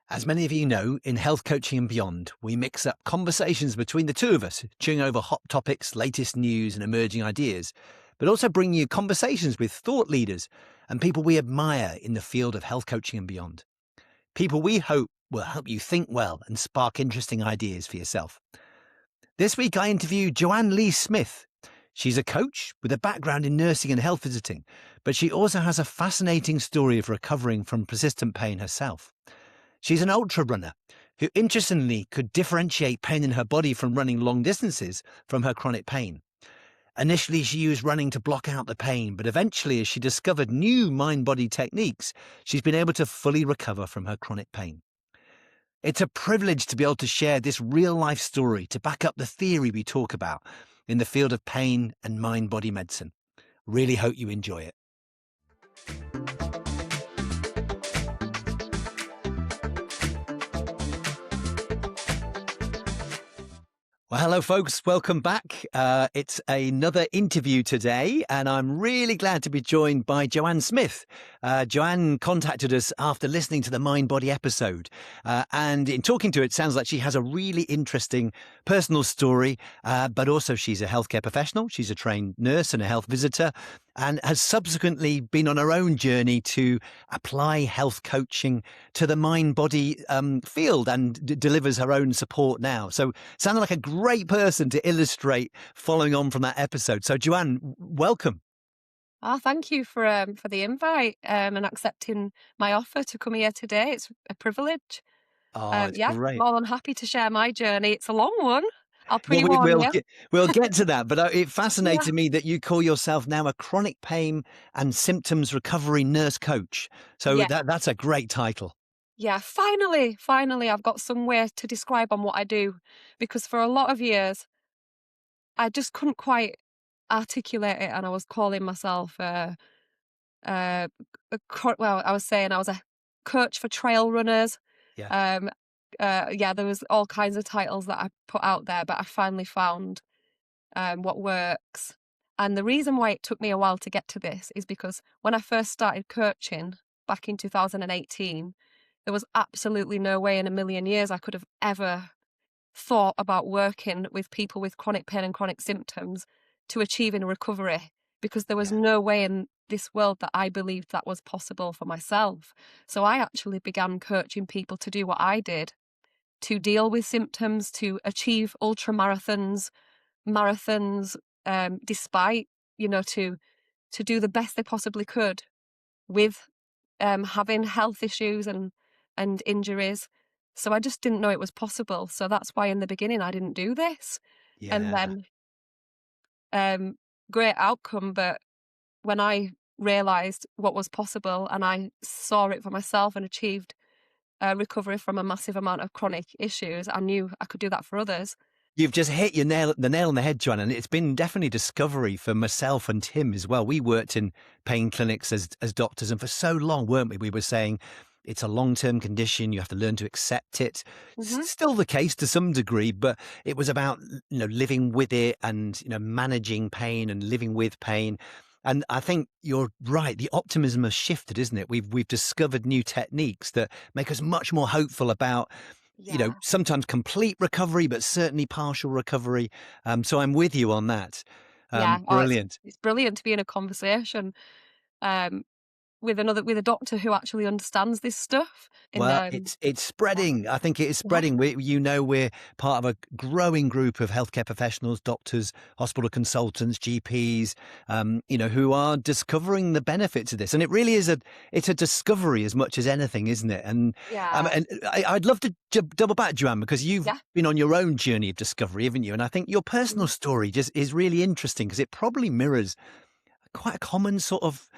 As many of you know, in health coaching and beyond, we mix up conversations between the two of us, chewing over hot topics, latest news, and emerging ideas, but also bringing you conversations with thought leaders and people we admire in the field of health coaching and beyond. People we hope will help you think well and spark interesting ideas for yourself. This week, I interviewed Joanne Smith. She's a coach with a background in nursing and health visiting, but she also has a fascinating story of recovering from persistent pain herself. She's an ultra runner who, interestingly, could differentiate pain in her body from running long distances from her chronic pain. Initially, she used running to block out the pain, but eventually, as she discovered new mind-body techniques, she's been able to fully recover from her chronic pain. It's a privilege to be able to share this real-life story to back up the theory we talk about in the field of pain and mind-body medicine. Really hope you enjoy it. Well, hello, folks. Welcome back. It's another interview today, and I'm really glad to be joined by Joanne Smith. Joanne contacted us after listening to the Mind Body episode. And in talking to her, it sounds like she has a really interesting personal story, but also she's a healthcare professional. She's a trained nurse and a health visitor, and has subsequently been on her own journey to apply health coaching to the mind-body field and delivers her own support now. So sounded like a great person to illustrate following on from that episode. So Joanne, welcome. Oh, thank you for the invite and accepting my offer to come here today. It's a privilege. Oh, it's Yeah, great. more than happy to share my journey. It's a long one. I'll Well, pre-warn you. we'll get to that, but it Yeah, fascinated me that you call yourself now a chronic pain and symptoms recovery nurse coach. So yeah, that's a great title. yeah. Finally, I've got some way to describe on what I do, because for a lot of years I just couldn't quite articulate it, and I was calling myself uh, well, I was saying I was a coach for trail runners. Yeah, Um, yeah, there was all kinds of titles that I put out there, but I finally found what works. And the reason why it took me a while to get to this is because when I first started coaching back in 2018, there was absolutely no way in a million years I could have ever thought about working with people with chronic pain and chronic symptoms to achieving a recovery, because there was yeah, no way in this world that I believed that was possible for myself. So I actually began coaching people to do what I did, to deal with symptoms, to achieve ultra marathons, despite, to do the best they possibly could with having health issues and injuries. So I just didn't know it was possible. So that's why in the beginning I didn't do this. And yeah. then great outcome, but when I realized what was possible and I saw it for myself and achieved recovery from a massive amount of chronic issues, I knew I could do that for others. You've just hit the nail on the head, John, and it's been definitely discovery for myself and Tim as well. We worked in pain clinics as doctors, and for so long, weren't we? We were saying it's a long-term condition. You have to learn to accept it. Hmm. Still the case to some degree, but it was about living with it and managing pain and living with pain. And I think you're right. The optimism has shifted, isn't it? We've discovered new techniques that make us much more hopeful about Yeah. sometimes complete recovery, but certainly partial recovery. So I'm with you on that. Yeah. Oh, Brilliant. it's brilliant to be in a conversation um, with a doctor who actually understands this stuff. And Well, it's yeah, spreading. I think it is yeah, spreading. We're part of a growing group of healthcare professionals, doctors, hospital consultants, GPs, who are discovering the benefits of this. And it really is it's a discovery as much as anything, isn't it? yeah, And I'd love to double back, Joanne, because you've yeah. been on your own journey of discovery, haven't you? And I think your personal Mhm. story just is really interesting because it probably mirrors quite a common sort of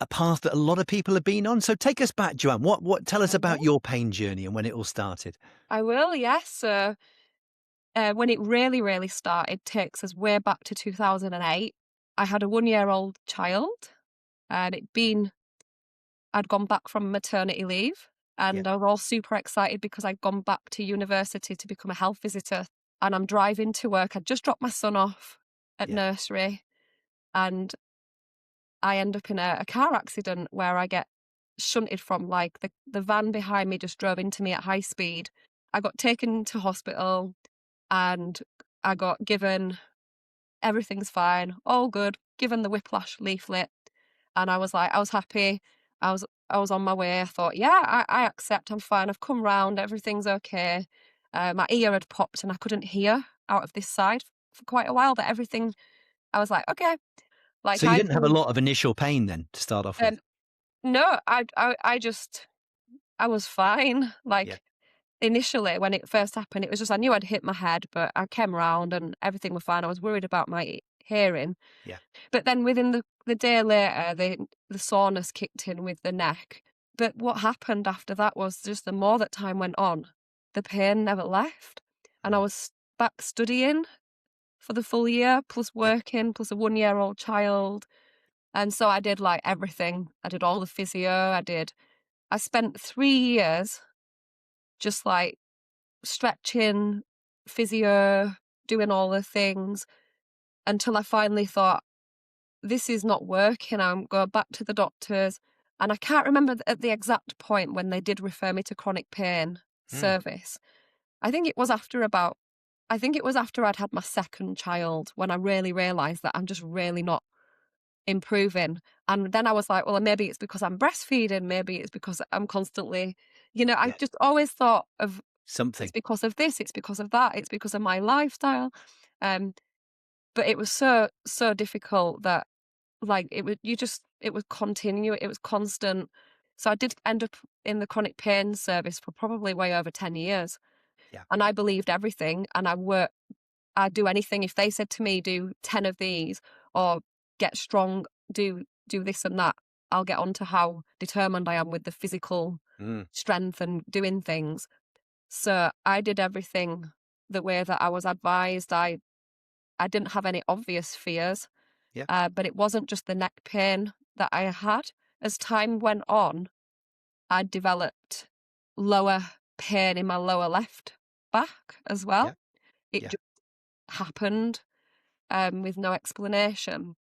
a path that a lot of people have been on. So take us back, Joanne. Tell us I about will. your pain journey and when it all started. I will. Yes. So when it really started takes us way back to 2008. I had a 1-year-old child, and I'd gone back from maternity leave, Yeah, and I was all super excited because I'd gone back to university to become a health visitor. And I'm driving to work. I'd just dropped my son off at yeah, nursery, and I end up in a car accident where I get shunted from, like, the van behind me just drove into me at high speed. I got taken to hospital and I got given everything's fine, all good, given the whiplash leaflet, and I was like, I was happy. I was on my way. I thought, yeah, I accept. I'm fine. I've come round. Everything's okay. My ear had popped and I couldn't hear out of this side for quite a while. But everything, I was like, okay. Like So you I'd didn't have a been, lot of initial pain then to start off with? um, no, I was fine. Yeah, Like initially, when it first happened, it was just I knew I'd hit my head, but I came round and everything was fine. I was worried about my hearing. yeah. But then within the day later, the soreness kicked in with the neck. But what happened after that was just the more that time went on, the pain never left. And I Mm. was back studying for the full year, plus Yep. working, plus a 1-year-old child. And so I did like everything. I did all the physio. I spent 3 years just like stretching, physio, doing all the things until I finally thought, this is not working. I'm going back to the doctors. And I can't remember at the exact point when they did refer me to chronic pain Mm. service. I think it was after about, I think it was after I'd had my second child when I really realised that I'm just really not improving. And then I was like, well, maybe it's because I'm breastfeeding. Maybe it's because I'm constantly, I Yeah. just always thought of it's Something. because of this, it's because of that, it's because of my lifestyle. Um, but it was so difficult that like, it was it was constant. So I did end up in the chronic pain service for probably way over 10 years, Yeah. and I believed everything, and I'd do anything. If they said to me, "Do 10 of these," or "Get strong, do this and that," I'll get on to how determined I am with the physical Mm. strength and doing things. So I did everything the way that I was advised. I didn't have any obvious fears. Yeah. But it wasn't just the neck pain that I had. As time went on, I developed lower pain in my lower left back as Yeah. well. It Yeah. just happened with no explanation,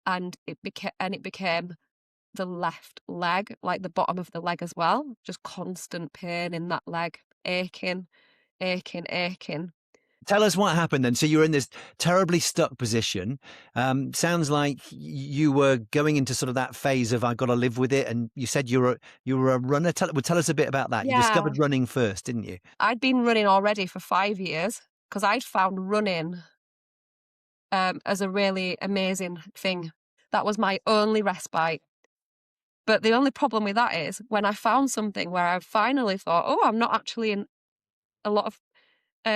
and it became the left leg, like the bottom of the leg as well. Just constant pain in that leg, aching, aching, aching. Tell us what happened then. So you were in this terribly stuck position. Sounds like you were going into sort of that phase of I've got to live with it. And you said you were a runner. Tell us a bit about that. You Yeah, discovered running first, didn't you? I'd been running already for 5 years because I'd found running as a really amazing thing. That was my only respite. But the only problem with that is when I found something where I finally thought, oh, I'm not actually in a lot of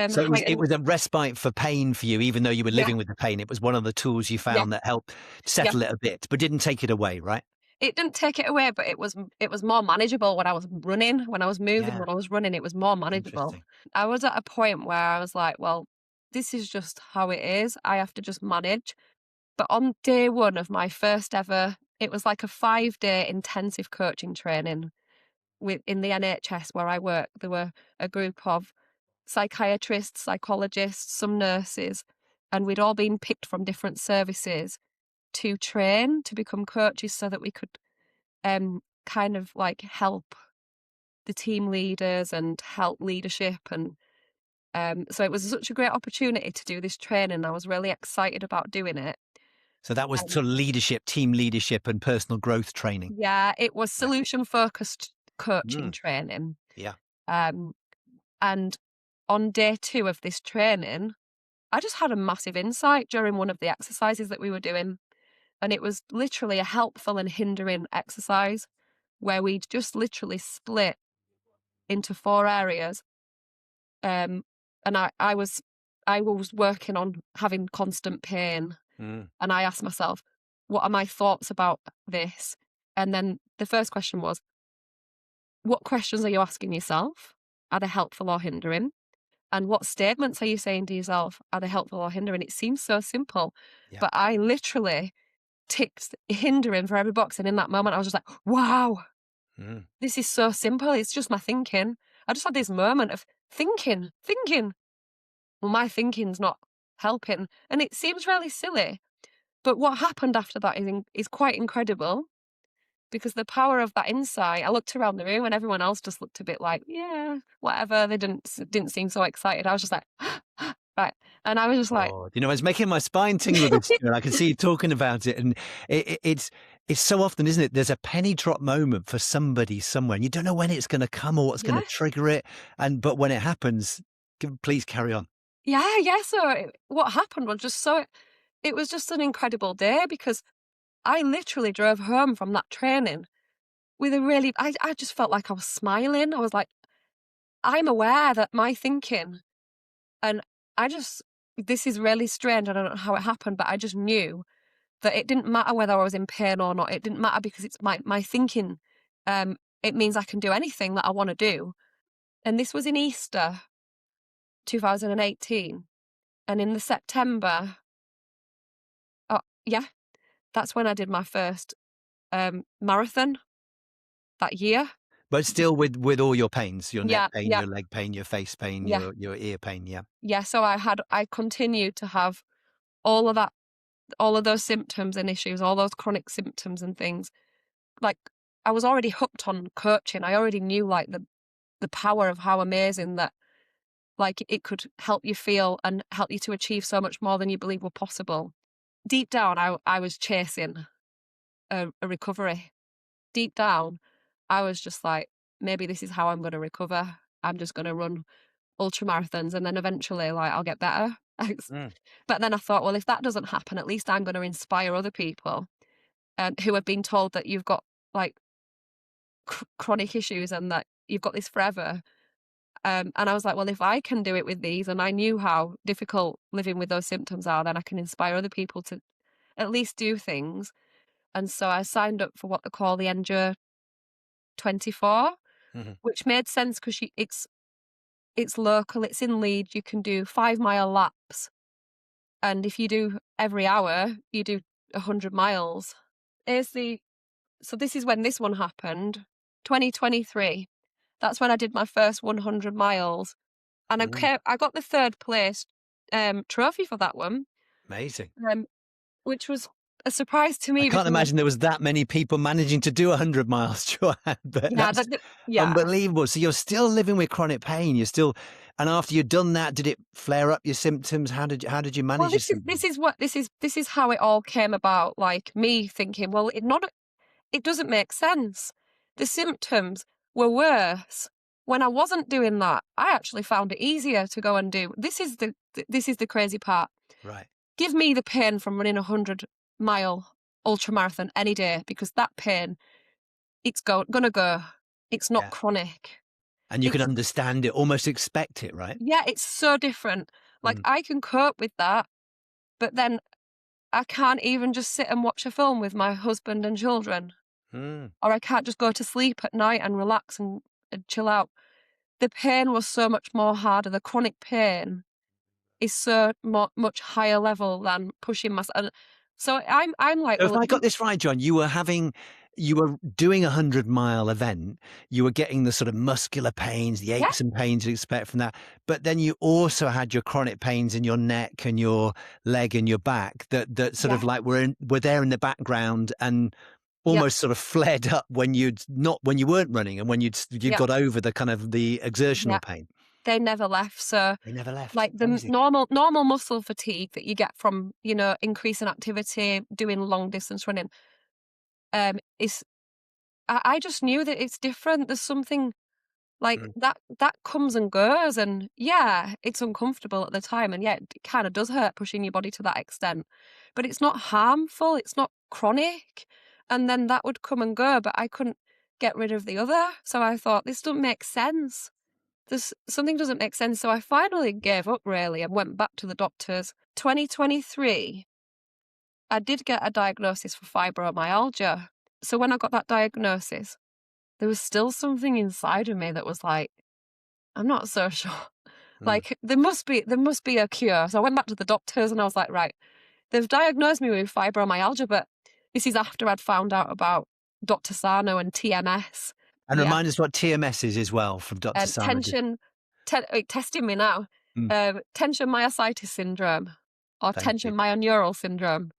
So it was height it and was a respite for pain for you, even though you were yeah, living with the pain. It was one of the tools you yeah, found that helped yeah. settle it a bit, but didn't take it away, right? It didn't take it away, but it was more manageable when I was running, when I was moving, Yeah. when I was running, it was more manageable. Interesting. I was at a point where I was like, well, this is just how it is. I have to just manage. But on day one of my first ever, it was like a 5-day intensive coaching training in the NHS where I work. There were a group of psychiatrists, psychologists, some nurses, and we'd all been picked from different services to train to become coaches so that we could kind of like help the team leaders and help leadership. And so it was such a great opportunity to do this training. I was really excited about doing it. So that was Um, sort of leadership, team leadership and personal growth training. yeah, it was Yeah. solution focused coaching Mm. training. Yeah. Um, and on day 2 of this training, I just had a massive insight during one of the exercises that we were doing. And it was literally a helpful and hindering exercise where we just literally split into 4 areas. Um, and I was working on having constant pain. Mm. And I asked myself, what are my thoughts about this? And then the first question was, what questions are you asking yourself? Are they helpful or hindering? And what statements are you saying to yourself? Are they helpful or hindering? It seems so simple, Yeah. but I literally ticked hindering for every box. And in that moment, I was just like, wow, Mm. this is so simple. It's just my thinking. I just had this moment of thinking. Well, my thinking's not helping. And it seems really silly. But what happened after that is quite incredible. because the power of that insight, I looked around the room and everyone else just looked a bit like, yeah, whatever. They didn't seem so excited. I was just like, right. And I was just like, Oh, you know, it's making my spine tingle a bit, Stuart. I can see you talking about it, and it's so often, isn't it? There's a penny drop moment for somebody somewhere, and you don't know when it's going to come or what's going yeah, to trigger it. But when it happens, please carry on. yeah, yeah. So what happened was just it was just an incredible day because I literally drove home from that training with I just felt like I was smiling. I was like, I'm aware that my thinking, and I just, this is really strange. I don't know how it happened, but I just knew that it didn't matter whether I was in pain or not. It didn't matter because it's my thinking. It means I can do anything that I want to do. And this was in Easter 2018. And in the September, oh, yeah, that's when I did my first marathon that year. But still, with all your pains, your neck Yeah, pain, yeah, your leg pain, your face pain, yeah, your ear pain, yeah. yeah. So I continued to have all of that, all of those symptoms and issues, all those chronic symptoms and things. Like, I was already hooked on coaching. I already knew like the power of how amazing that, like, it could help you feel and help you to achieve so much more than you believe were possible. Deep down, I was chasing a recovery. Deep down, I was just like, maybe this is how I'm going to recover. I'm just going to run ultra marathons and then eventually, like, I'll get better. Mm. But then I thought, well, if that doesn't happen, at least I'm going to inspire other people who have been told that you've got like chronic issues and that you've got this forever. And I was like, well, if I can do it with these, and I knew how difficult living with those symptoms are, then I can inspire other people to at least do things. And so I signed up for what they call the Endure 24, Mhm. which made sense because it's local, it's in Leeds. You can do 5 mile laps, and if you do every hour, you do 100 miles. Is the So this is when this one happened, 2023. That's when I did my first 100 miles. And Mm. I got the third place trophy for that one, Amazing. um, which was a surprise to I me can't because imagine there was that many people managing to do 100 miles, Joanne, but yeah, that's yeah. unbelievable. So you're still living with chronic pain. You're still, and after you'd done that, did it flare up your symptoms? How did you Well, manage your symptoms? this is how it all came about. Like me thinking, well, it doesn't make sense. The symptoms were worse when I wasn't doing that. I actually found it easier to go and do. This is the crazy part. Right. Give me the pain from running 100 mile ultra marathon any day because that pain, it's gonna go. It's not Yeah. chronic. And you can It's understand it, almost expect it, right? Yeah, it's so different. Like Mm. I can cope with that, but then I can't even just sit and watch a film with my husband and children, Mm. or I can't just go to sleep at night and relax and chill out. The pain was so much more harder. The chronic pain is so much higher level than pushing myself. And so I'm like, So if well, I got this right, John, you were doing a 100-mile event. You were getting the sort of muscular pains, the yeah, aches and pains you expect from that. But then you also had your chronic pains in your neck and your leg and your back that sort yeah, of like were there in the background and yeah, almost sort of flared up when when you weren't running and when you yeah, got over the kind of the yeah. exertional pain. They never left. So They never left. like the Amazing. normal muscle fatigue that you get from, increasing activity, doing long distance running, is I just knew that it's different. There's something like Mm. that comes and goes, and yeah, it's uncomfortable at the time, and yeah, it kind of does hurt pushing your body to that extent, but it's not harmful. It's not chronic, and then that would come and go, but I couldn't get rid of the other. So I thought this doesn't make sense. This Something doesn't make sense. So I finally gave up really and went back to the doctors. 2023, I did get a diagnosis for fibromyalgia. So when I got that diagnosis, there was still something inside of me that was like, I'm not so sure. Mm. Like there must be a cure. So I went back to the doctors and I was like, right, they've diagnosed me with fibromyalgia, but this is after I'd found out about Dr. Sano and TMS. And Yeah. remind us what TMS is as well from Dr. Sana. Testing me now. Mm. Tension myositis syndrome or Thank you. tension myoneural syndrome.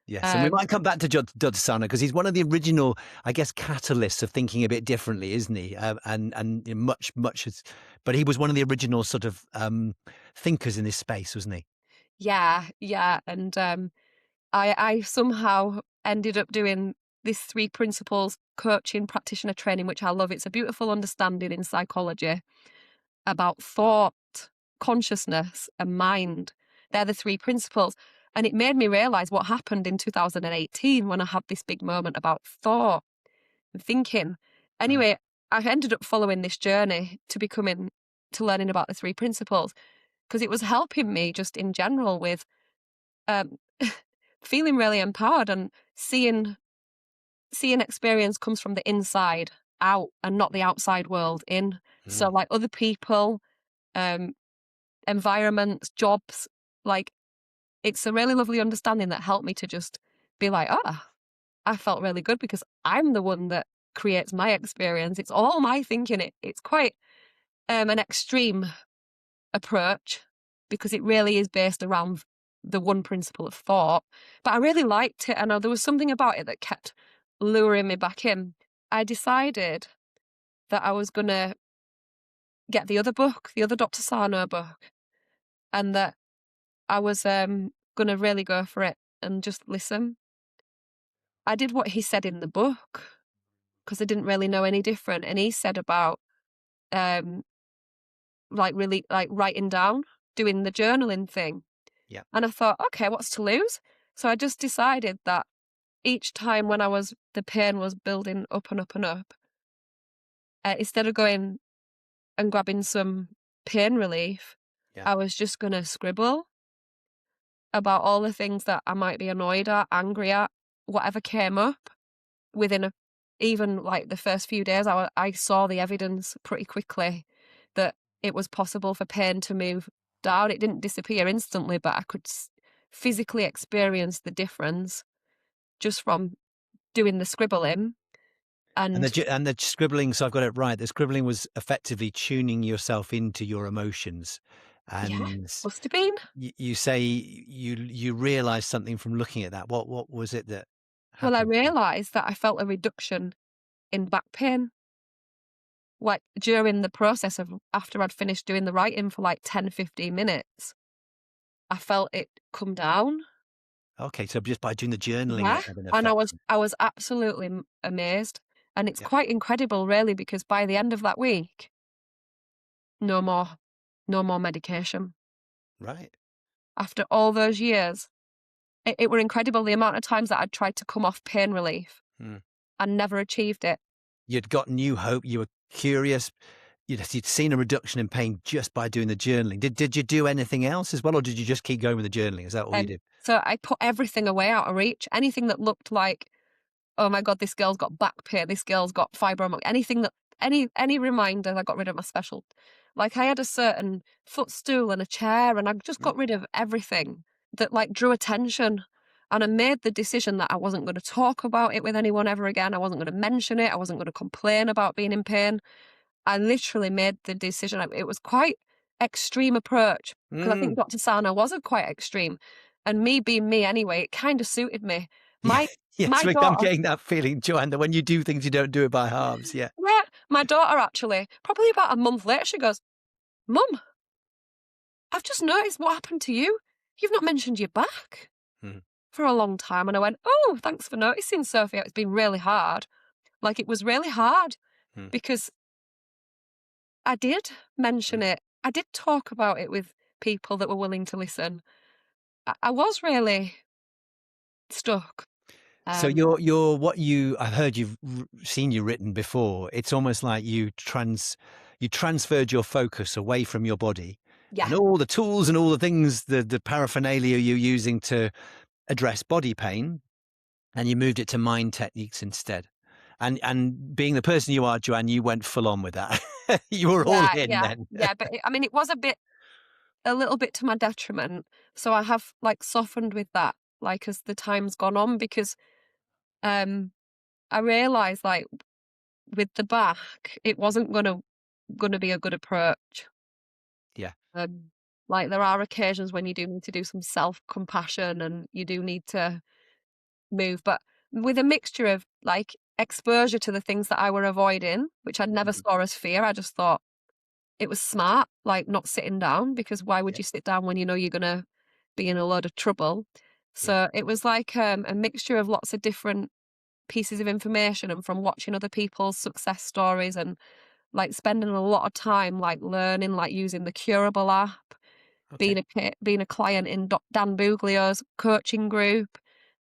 Yes, and we Um, might come back to Doddsana because he's one of the original, I guess, catalysts of thinking a bit differently, isn't he? And you know, much has, but he was one of the original sort of thinkers in this space, wasn't he? yeah, yeah. And I somehow ended up doing this 3 principles coaching practitioner training, which I love. It's a beautiful understanding in psychology about thought, consciousness, and mind. They're the 3 principles. And it made me realize what happened in 2018 when I had this big moment about thought and thinking. Mm. Anyway, I ended up following this journey to learning about the 3 principles because it was helping me just in general with um, feeling really empowered and seeing experience comes from the inside out and not the outside world in. So Mm. like other people, um, environments, jobs, like it's a really lovely understanding that helped me to just be like, ah, I felt really good because I'm the one that creates my experience. It's all my thinking. It's quite an extreme approach because it really is based around the one principle of thought. But I really liked it. And there was something about it that kept luring me back in. I decided that I was going to get the other book, the other Dr. Sarno book, and that I was going to really go for it and just listen. I did what he said in the book because I didn't really know any different. And he said about um, like really like writing down, doing the journaling thing. Yeah. And I thought, okay, what's to lose? So I just decided that each time when the pain was building up and up and up, instead of going and grabbing some pain relief, Yeah. I was just going to scribble about all the things that I might be annoyed at, angry at, whatever came up within even like the first few days. I saw the evidence pretty quickly that it was possible for pain to move down. It didn't disappear instantly, but I could physically experience the difference just from doing the scribbling. And And the scribbling, so I've got it right. The scribbling was effectively tuning yourself into your emotions, yeah, and must have been. you say you realised something from looking at that. What was it that Well, I happened? realised that I felt a reduction in back pain, like during the process of after I'd finished doing the writing for like 10, 15 minutes, I felt it come down. Okay, so just by doing the journaling, Yeah. it had an And I effect. was I was absolutely amazed. And it's Yeah, quite incredible really because by the end of that week, no more no more medication. right. After all those years, it were incredible the amount of times that I'd tried to come off pain relief Hmm. and never achieved it. You'd got new hope. You were curious. You'd seen a reduction in pain just by doing the journaling. Did you do anything else as well, or did you just keep going with the journaling? Is that all you did? So I put everything away out of reach. Anything that looked like, oh my God, this girl's got back pain, this girl's got fibromyalgia, anything that any reminder, I got rid of my special. Like I had a certain footstool and a chair, and I just Mm. got rid of everything that like drew attention. And I made the decision that I wasn't going to talk about it with anyone ever again. I wasn't going to mention it. I wasn't going to complain about being in pain. I literally made the decision. It was quite extreme approach because I think Mm. Dr. Sana was a quite extreme, and me being me anyway, it kind of suited me. Yeah, My yes, my I'm daughter, getting that feeling, Joanne, that when you do things, you don't do it by halves. Yeah. yeah, my daughter actually, probably about a month later, she goes, "Mum, I've just noticed what happened to you. You've not mentioned your back Mm. for a long time." And I went, "Oh, thanks for noticing, Sophia. It's been really hard. Like it was really hard Mm. because I did mention Mm. it. I did talk about it with people that were willing to listen. I was really stuck. So Um, you're what you I've heard seen you written before. It's almost like you transferred your focus away from your body yeah, and all the tools and all the things, the paraphernalia you're using to address body pain, and you moved it to mind techniques instead. And being the person you are, Joanne, you went full on with that. You were all yeah, in yeah, then. yeah. But I mean, it was a little bit to my detriment. So I have like softened with that, like as the time's gone on, because um, I realised like with the back, it wasn't gonna be a good approach. Yeah. Um, like there are occasions when you do need to do some self compassion, and you do need to move, but with a mixture of like exposure to the things that I were avoiding, which I never Mhm. saw as fear. I just thought it was smart, like not sitting down, because why would Yeah, you sit down when you know you're gonna be in a load of trouble? yeah. So it was like a mixture of lots of different pieces of information, and from watching other people's success stories and like spending a lot of time like learning, like using the Curable app, Okay. being a client in Dan Buglio's coaching group.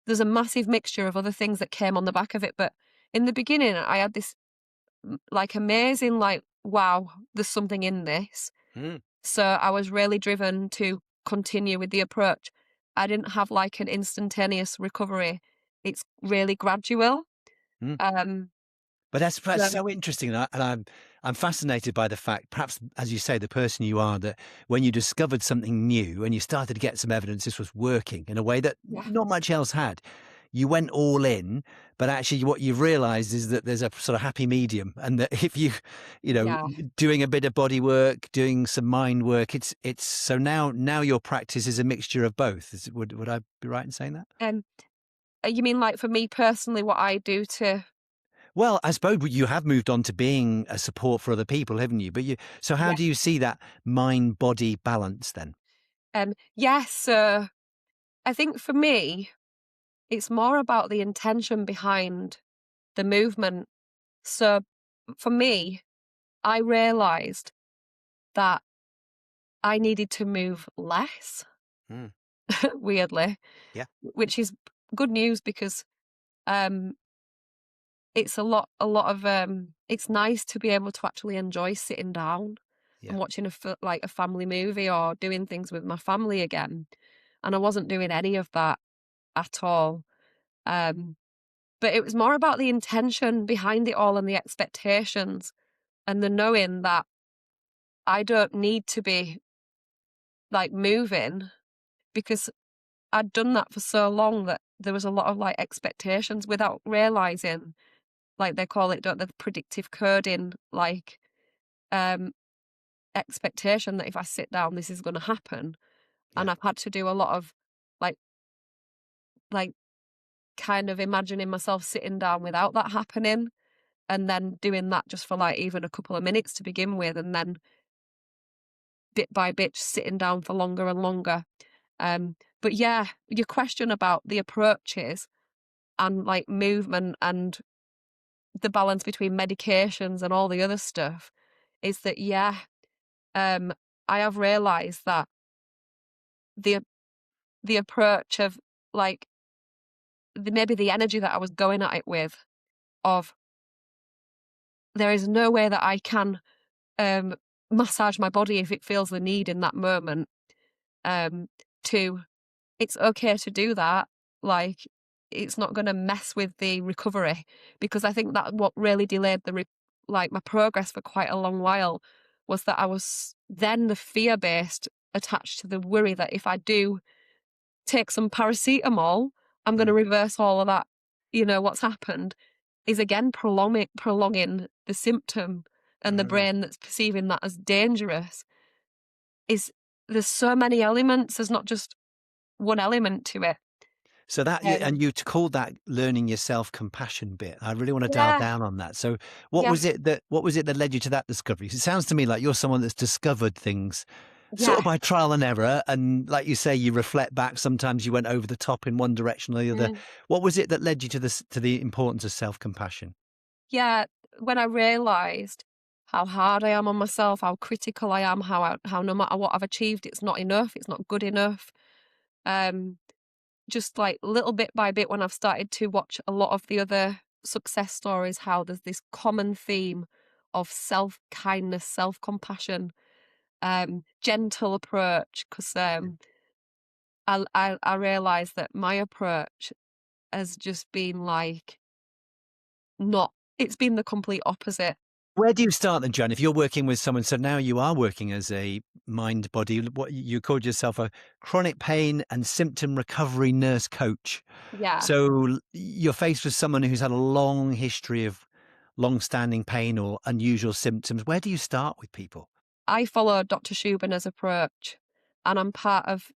There's a massive mixture of other things that came on the back of it, but in the beginning, I had this like amazing, like, wow, there's something in this. Mm, So I was really driven to continue with the approach. I didn't have like an instantaneous recovery. It's really gradual. mm. Um, But that's so so interesting, and I'm fascinated by the fact, perhaps as you say, the person you are, that when you discovered something new and you started to get some evidence this was working in a way that yeah, not much else had, you went all in. But actually, what you've realised is that there's a sort of happy medium, and that if you know, yeah. doing a bit of body work, doing some mind work, it's so now your practice is a mixture of both. Would I be right in saying that? Um, you mean like for me personally, what I do to, Well, I suppose you have moved on to being a support for other people, haven't you? So how yeah, do you see that mind body balance then? yes. So I think for me, it's more about the intention behind the movement. So for me, I realized that I needed to move less, Mm, weirdly, yeah, which is good news because um it's a lot of it's nice to be able to actually enjoy sitting down yeah, and watching like a family movie or doing things with my family again. And I wasn't doing any of that at all. Um but it was more about the intention behind it all and the expectations and the knowing that I don't need to be like moving because I'd done that for so long that there was a lot of like expectations without realizing, like they call it, don't they, the predictive coding, like um expectation that if I sit down, this is going to happen. yeah. And I've had to do a lot of like, like kind of imagining myself sitting down without that happening, and then doing that just for like even a couple of minutes to begin with, and then bit by bit sitting down for longer and longer. But yeah, your question about the approaches and like movement and the balance between medications and all the other stuff is that, yeah, um, I have realized that the the approach of like maybe the energy that I was going at it with, of there is no way that I can um massage my body if it feels the need in that moment. Um, to It's okay to do that. Like, it's not gonna mess with the recovery, because I think that what really delayed like, my progress for quite a long while was that I was then the fear-based attached to the worry that if I do take some paracetamol, I'm gonna Mm, reverse all of that, what's happened is again prolonging the symptom, and the mm. brain that's perceiving that as dangerous is there's so many elements, there's not just one element to it. So that Um, and you called that learning your self compassion bit. I really want to dial yeah, down on that. So yeah, what was it that led you to that discovery? It sounds to me like you're someone that's discovered things sort yeah. of by trial and error, and like you say, you reflect back. Sometimes you went over the top in one direction or the other. Mm. What was it that led you to the importance of self compassion? Yeah, when I realised how hard I am on myself, how critical I am, how no matter what I've achieved, it's not enough, it's not good enough. Um, just like little bit by bit, when I've started to watch a lot of the other success stories, how there's this common theme of self-kindness, self-compassion, gentle approach. Because I realised that my approach has just been like not. It's been the complete opposite. Where do you start then, John? If you're working with someone, so now you are working as a mind body, what you called yourself a chronic pain and symptom recovery nurse coach. Yeah. So you're faced with someone who's had a long history of long-standing pain or unusual symptoms. Where do you start with people? I follow Dr. Shubener's approach, and I'm part of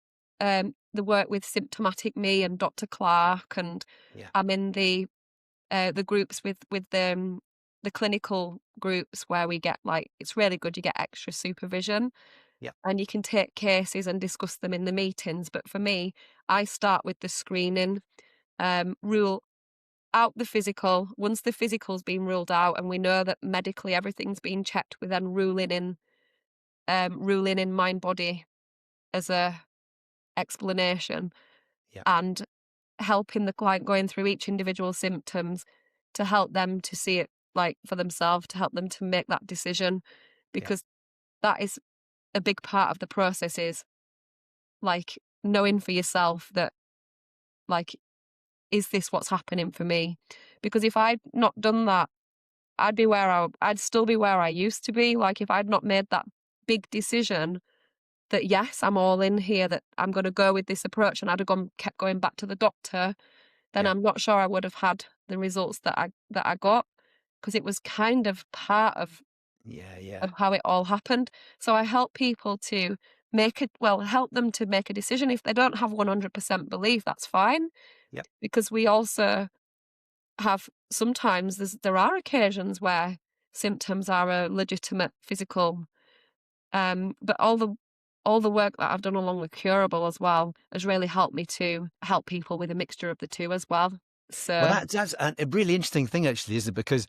the work with Symptomatic Me and Dr. Clark, and Yeah. I'm in the groups with the clinical groups where we get, like, it's really good. You get extra supervision, Yeah. and you can take cases and discuss them in the meetings. But for me, I start with the screening, rule out the physical. Once the physical's been ruled out and we know that medically everything's been checked, we then ruling in mind body as a explanation, Yeah. and helping the client going through each individual symptoms to help them to see it, like, for themselves, to help them to make that decision, Yeah. because that is a big part of the process, is like knowing for yourself that, like, is this what's happening for me? Because if I'd not done that, I'd still be where I used to be. Like, if I'd not made that big decision that, yes, I'm all in here, that I'm going to go with this approach, and kept going back to the doctor, then Yeah. I'm not sure I would have had the results that I got, because it was kind of part Yeah. Yeah. of how it all happened. So I help people to help them to make a decision. If they don't have 100% belief, that's fine, Yep. because we also have, sometimes there are occasions where symptoms are a legitimate physical, but all the work that I've done along with Curable as well has really helped me to help people with a mixture of the two as well. Well, So that's a really interesting thing, actually, isn't it? Because,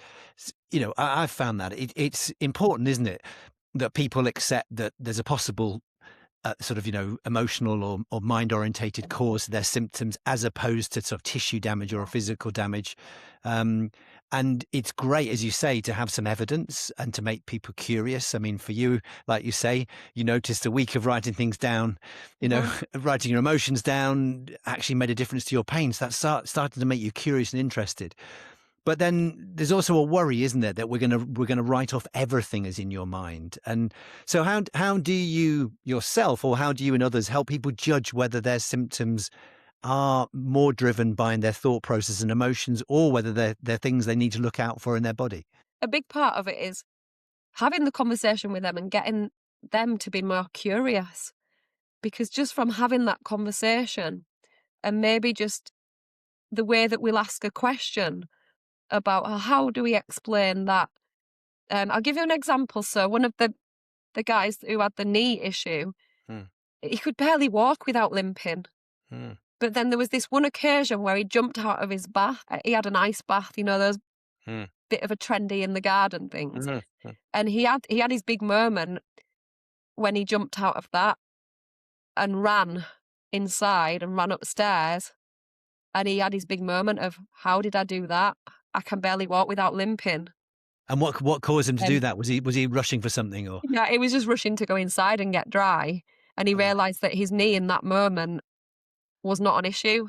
I've found that it's important, isn't it, that people accept that there's a possible sort of, emotional or mind orientated cause to their symptoms, as opposed to sort of tissue damage or physical damage. Um, and it's great, as you say, to have some evidence and to make people curious. I mean, for you, like you say, you noticed a week of writing things down, mhm. writing your emotions down actually made a difference to your pain. So that started to make you curious and interested. But then there's also a worry, isn't there, that we're gonna write off everything as in your mind. And so how do you yourself, or how do you and others help people judge whether their symptoms are more driven by their thought process and emotions, or whether they're things they need to look out for in their body? A big part of it is having the conversation with them and getting them to be more curious, because just from having that conversation, and maybe just the way that we'll ask a question about, how do we explain that? I'll give you an example. So one of the guys who had the knee issue, Hmm. he could barely walk without limping. Hmm. But then there was this one occasion where he jumped out of his bath. He had an ice bath, those Hmm. bit of a trendy in the garden things. Hmm. Hmm. And he had his big moment when he jumped out of that and ran inside and ran upstairs. And he had his big moment of, how did I do that? I can barely walk without limping. And what caused him to do Um, that? Was he rushing for something, or? yeah, he was just rushing to go inside and get dry. And he Ah, realised that his knee in that moment was not an issue.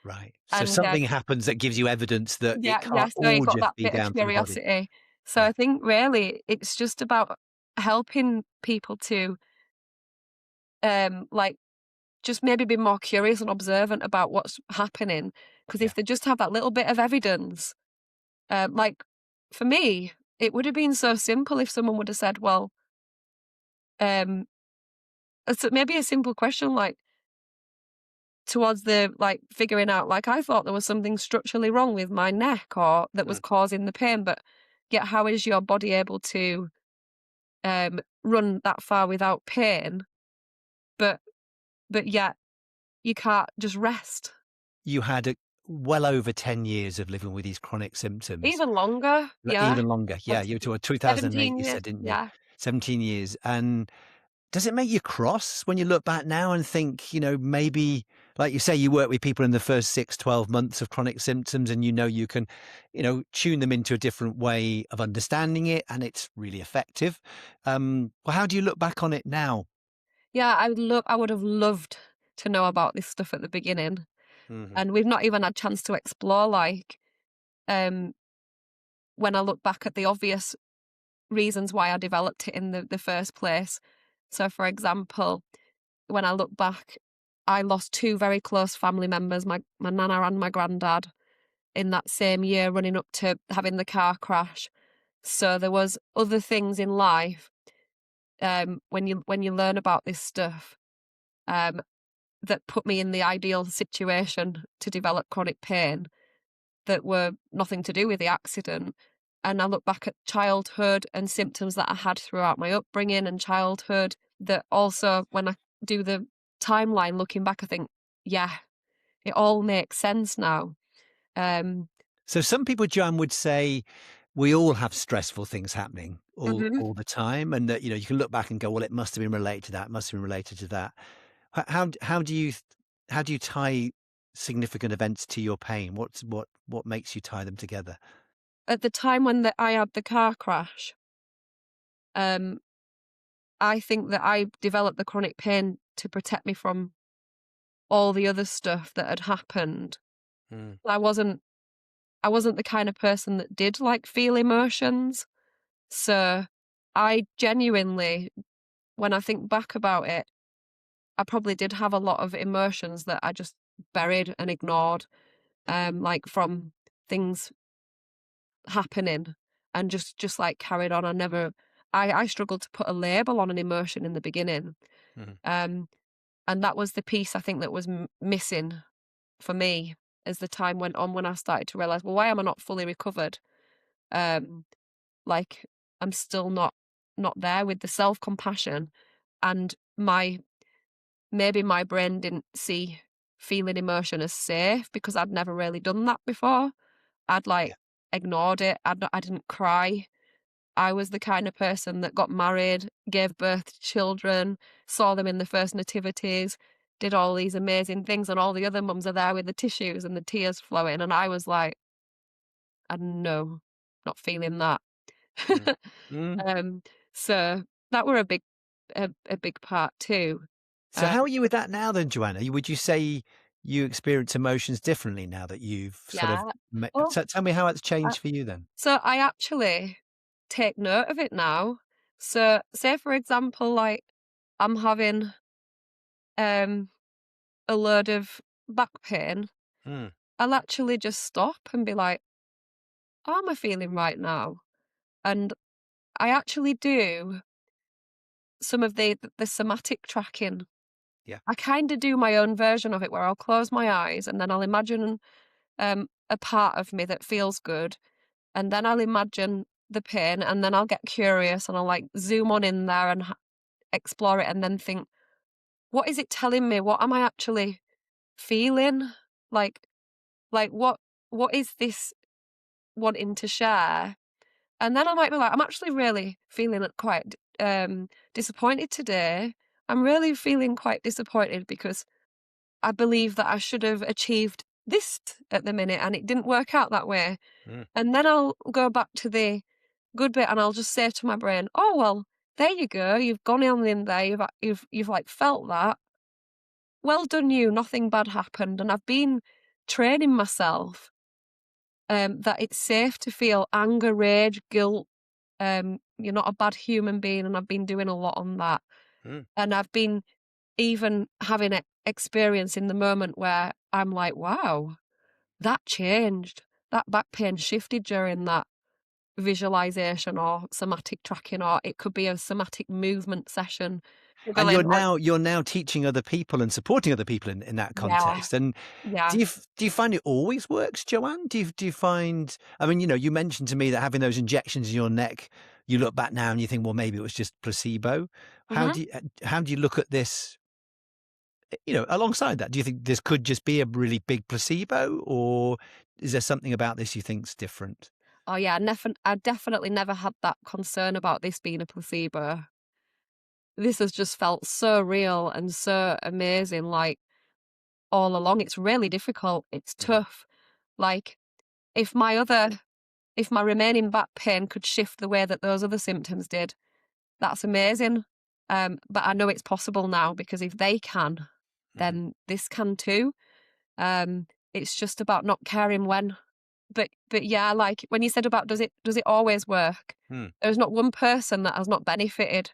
right. So And something happens that gives you evidence that it yeah, can't so he all got just that be bit of down to the body. curiosity. So Yeah. I think really it's just about helping people to, like, just maybe be more curious and observant about what's happening. Because Yeah. if they just have that little bit of evidence, like, for me, it would have been so simple if someone would have said, well, um, so maybe a simple question, like, towards the, like, figuring out, like, I thought there was something structurally wrong with my neck or that was Mm. causing the pain, but yet how is your body able to run that far without pain? But yet you can't just rest. You had well over 10 years of living with these chronic symptoms. Even longer, yeah. Even longer. Yeah, That's you were to 2008, 17 you years, said, didn't you? yeah. 17 years. And does it make you cross when you look back now and think, maybe, like you say, you work with people in the first 6, 12 months of chronic symptoms, and you can, tune them into a different way of understanding it, and it's really effective. Well, how do you look back on it now? Yeah, I would have loved to know about this stuff at the beginning, Hmm. and we've not even had chance to explore, like, um, when I look back at the obvious reasons why I developed it in the first place. So, for example, when I look back, I lost two very close family members, my nana and my granddad, in that same year running up to having the car crash. So there was other things in life, when you learn about this stuff, um, that put me in the ideal situation to develop chronic pain that were nothing to do with the accident. And I look back at childhood and symptoms that I had throughout my upbringing and childhood that also, when I do the timeline looking back, I think, yeah, it all makes sense now. Um, So some people, Joanne, would say we all have stressful things happening mhm. all the time, and that you can look back and go, well, it must have been related to that, must have been related to that. How do you tie significant events to your pain? What makes you tie them together? At the time when I had the car crash, um, I think that I developed the chronic pain to protect me from all the other stuff that had happened. Mm, I wasn't I wasn't the kind of person that did like feel emotions. So I genuinely, when I think back about it, I probably did have a lot of emotions that I just buried and ignored, like from things happening and just like carried on. I struggled to put a label on an emotion in the beginning. mhm, Um, and that was the piece I think that was missing for me as the time went on when I started to realize, well, why am I not fully recovered? Um, like I'm still not there with the self-compassion, and maybe my brain didn't see feeling emotion as safe because I'd never really done that before. I'd yeah. like ignored it. I didn't cry. I was the kind of person that got married, gave birth to children, saw them in the first nativities, did all these amazing things, and all the other mums are there with the tissues and the tears flowing, and I was like, "I no, not feeling that." Mm. Mm. Um, so that were a big part too. So Uh, how are you with that now then, Joanna? Would you say you experience emotions differently now that you've sort of yeah. Oh, so tell me how it's uh, changed for you then? so I actually take note of it now. So say for example, like I'm having um a load of back pain, Mm, I'll actually just stop and be like, "How am I feeling right now?" And I actually do some of the somatic tracking. yeah. I kinda do my own version of it where I'll close my eyes and then I'll imagine, a part of me that feels good, and then I'll imagine the pain, and then I'll get curious and I'll, like, zoom on in there and explore it and then think, "What is it telling me? What am I actually feeling? Like like, what is this wanting to share?" And then I might be like, "I'm actually really feeling quite disappointed today. I'm really feeling quite disappointed because I believe that I should have achieved this at the minute and it didn't work out that way." Mm, And then I'll go back to the good bit and I'll just say to my brain, "Oh, well, there you go. You've gone on in there. You've like felt that. Well done you. Nothing bad happened." And I've been training myself that it's safe to feel anger, rage, guilt. You're not a bad human being, and I've been doing a lot on that. mm. And I've been even having experience in the moment where I'm like, wow, that changed. That back pain shifted during that visualization or somatic tracking, or it could be a somatic movement session. You're And going like, you're now teaching other people and supporting other people in that yeah, context. And yeah, do you find it always works, Joanne? Do you find? I mean, you mentioned to me that having those injections in your neck, you look back now and you think, well, maybe it was just placebo. hmm How do you look at this? Alongside that, do you think this could just be a really big placebo, or is there something about this you think's different? oh yeah. I definitely never had that concern about this being a placebo. This has just felt so real and so amazing, like, all along. It's really difficult, it's Mhm. tough. Like, if my other if my remaining back pain could shift the way that those other symptoms did, that's amazing. But I know it's possible now because if they can, Mhm. then this can too. It's just about not caring when. But yeah, like when you said about does it always work? Mm. There's not one person that has not benefited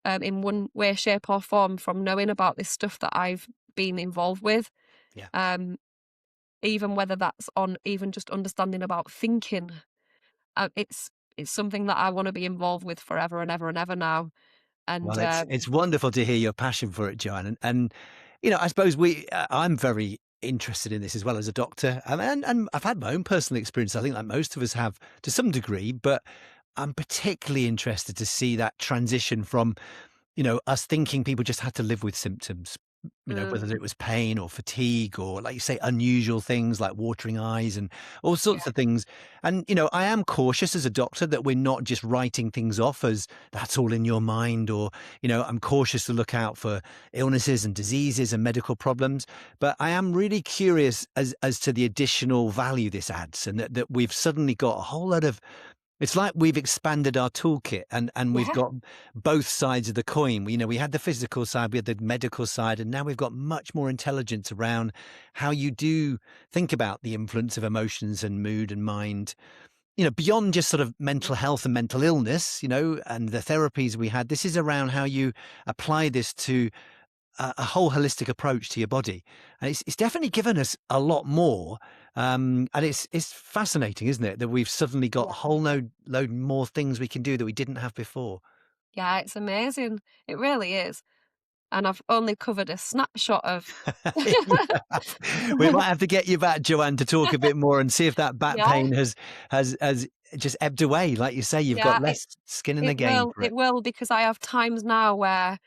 in one way, shape, or form from knowing about this stuff that I've been involved with. Yeah. Um, even whether that's on even just understanding about thinking. It's something that I want to be involved with forever and ever and ever now. And Well, it's wonderful to hear your passion for it, Joanne, and I suppose I'm very interested in this as well as a doctor, and I've had my own personal experience. I think like most of us have to some degree, but I'm particularly interested to see that transition from us thinking people just had to live with symptoms, whether Mm, it was pain or fatigue or, like you say, unusual things like watering eyes and all yeah, sorts of things. And, I am cautious as a doctor that we're not just writing things off as that's all in your mind, or, I'm cautious to look out for illnesses and diseases and medical problems. But I am really curious as to the additional value this adds, and that we've suddenly got a whole lot of, it's like we've expanded our toolkit, and we've yeah, got both sides of the coin. We had the physical side, we had the medical side, and now we've got much more intelligence around how you do think about the influence of emotions and mood and mind, beyond just sort of mental health and mental illness, and the therapies we had. This is around how you apply this to a whole holistic approach to your body, and it's definitely given us a lot more. And it's fascinating, isn't it, that we've suddenly got a yeah. whole load more things we can do that we didn't have before. Yeah, it's amazing. It really is. And I've only covered a snapshot of You have. We might have to get you back, Joanne, to talk a bit more and see if that back yeah, pain has just ebbed away. Like you say, you've got yeah, less skin in the game for it it. will, because I have times now where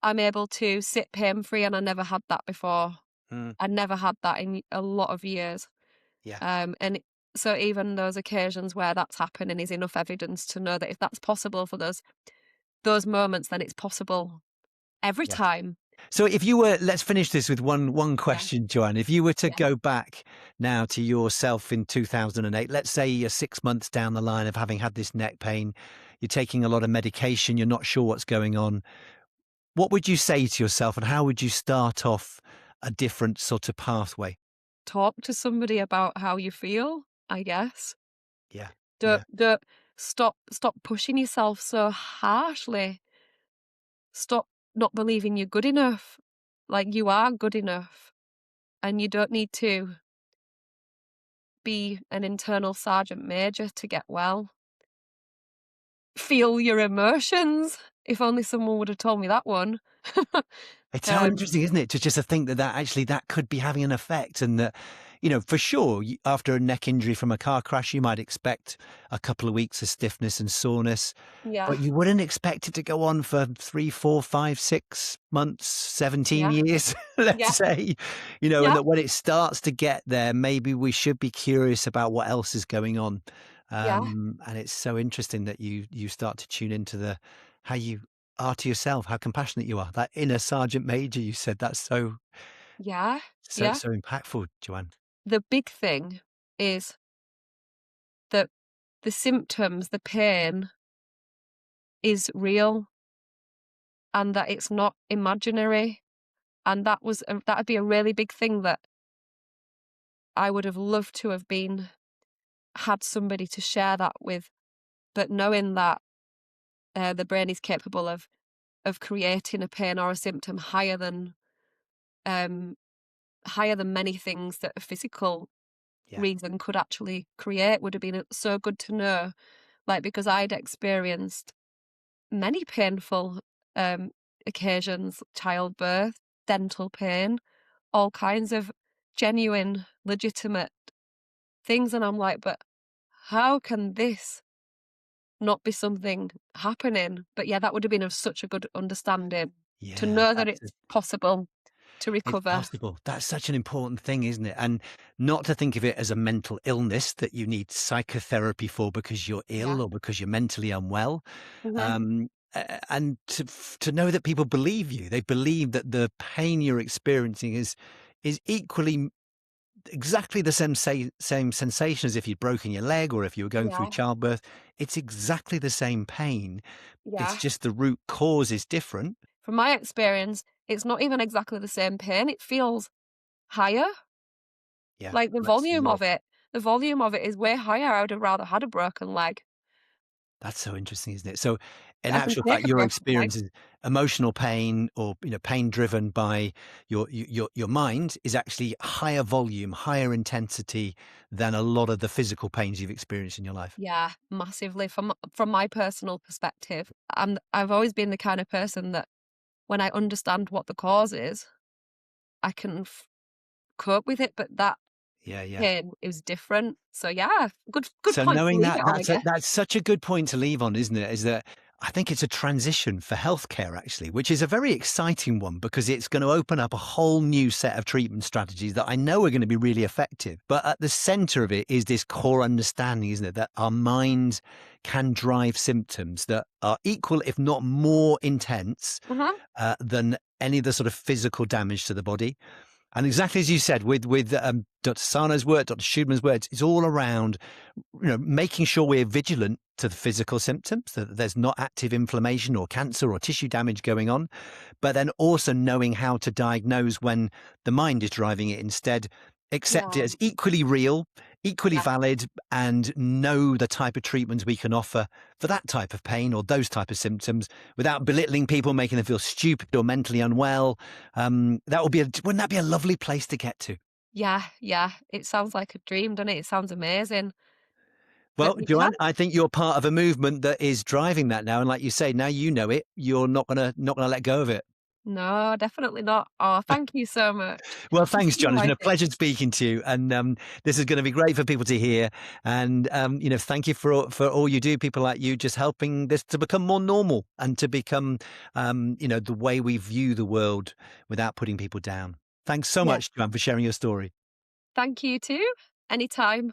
I'm able to sit pain free, and I never had that before. Mm, I never had that in a lot of years. yeah, And so even those occasions where that's happening is enough evidence to know that if that's possible for those moments, then it's possible every yeah. time. So if you were, let's finish this with one Yeah, question, Joanne. If you were to yeah. go back now to yourself in 2008, let's say you're 6 months down the line of having had this neck pain, you're taking a lot of medication, you're not sure what's going on. What would you say to yourself, and how would you start off a different sort of pathway? Talk to somebody about how you feel, I guess. Yeah, Don't yeah, don't stop pushing yourself so harshly. Stop not believing you're good enough. Like, you are good enough, and you don't need to be an internal sergeant major to get well. Feel your emotions. If only someone would have told me that one. it's so Um, interesting, isn't it, to just to think that actually that could be having an effect, and that, for sure, after a neck injury from a car crash, you might expect a couple of weeks of stiffness and soreness. yeah, But you wouldn't expect it to go on for 3, 4, 5, 6 months, 17 yeah, years, let's yeah, say, and yeah, that when it starts to get there, maybe we should be curious about what else is going on. yeah, And it's so interesting that you start to tune into how you are to yourself, how compassionate you are. That inner sergeant major, you said, that's yeah, so yeah. so impactful, Joanne. The big thing is that the symptoms, the pain is real, and that it's not imaginary. And that'd be a really big thing that I would have loved to have had somebody to share that with. But knowing that the brain is capable of creating a pain or a symptom um, higher than many things that a physical Yeah, reason could actually create would have been so good to know. Like, because I'd experienced many painful um, occasions, childbirth, dental pain, all kinds of genuine, legitimate things. And I'm like, but how can this not be something happening? But yeah, that would have been of such a good understanding to yeah, know that that's it's possible to it's recover. possible. That's such an important thing, isn't it? And not to think of it as a mental illness that you need psychotherapy for because you're Yeah. ill or because you're mentally unwell. Hmm. And to know that people believe you. They believe that the pain you're experiencing is equally exactly the same sensation as if you'd broken your leg or if you were going through Yeah. childbirth. It's exactly the same pain. It's Yeah. just the root cause is different. From my experience, it's not even exactly the same pain. It feels higher. Yeah, Like, that's your the volume of it is way higher. I would have rather had a broken leg. That's so interesting, isn't it? So, in I can actual fact, take a your broken leg. experience is emotional pain, or pain driven by your mind, is actually higher volume, higher intensity than a lot of the physical pains you've experienced in your life. Yeah, massively. From my personal perspective, I've always been the kind of person that when I understand what the cause is, I can cope with it, but that Yeah, yeah. pain is different. So yeah, good So point to knowing leave it that, on, I guess. that's such a good point to leave on, isn't it? Is that I think it's a transition for healthcare actually, which is a very exciting one because it's going to open up a whole new set of treatment strategies that I know are going to be really effective. But at the center of it is this core understanding, isn't it, that our minds can drive symptoms that are equal, if not more intense, Uh-huh. than any of the sort of physical damage to the body. And exactly as you said, with Dr. Sano's work, Dr. Schubman's work, it's all around making sure we're vigilant to the physical symptoms, that there's not active inflammation or cancer or tissue damage going on, but then also knowing how to diagnose when the mind is driving it instead, accept it Yeah. as equally real, equally Yeah. valid, and know the type of treatments we can offer for that type of pain or those type of symptoms without belittling people, making them feel stupid or mentally unwell. Wouldn't that be a lovely place to get to? Yeah, yeah. It sounds like a dream, doesn't it? It sounds amazing. But Well, we can. Joanne, I think you're part of a movement that is driving that now. And like you say, now you know it, you're not gonna let go of it. No, definitely not. Oh, thank you so much. Well, This thanks, has been John. It's been a amazing. pleasure speaking to you. And this is going to be great for people to hear. And thank you for all you do. People like you just helping this to become more normal and to become the way we view the world without putting people down. Thanks so Yeah. much, Joanne, for sharing your story. Thank you too. Anytime.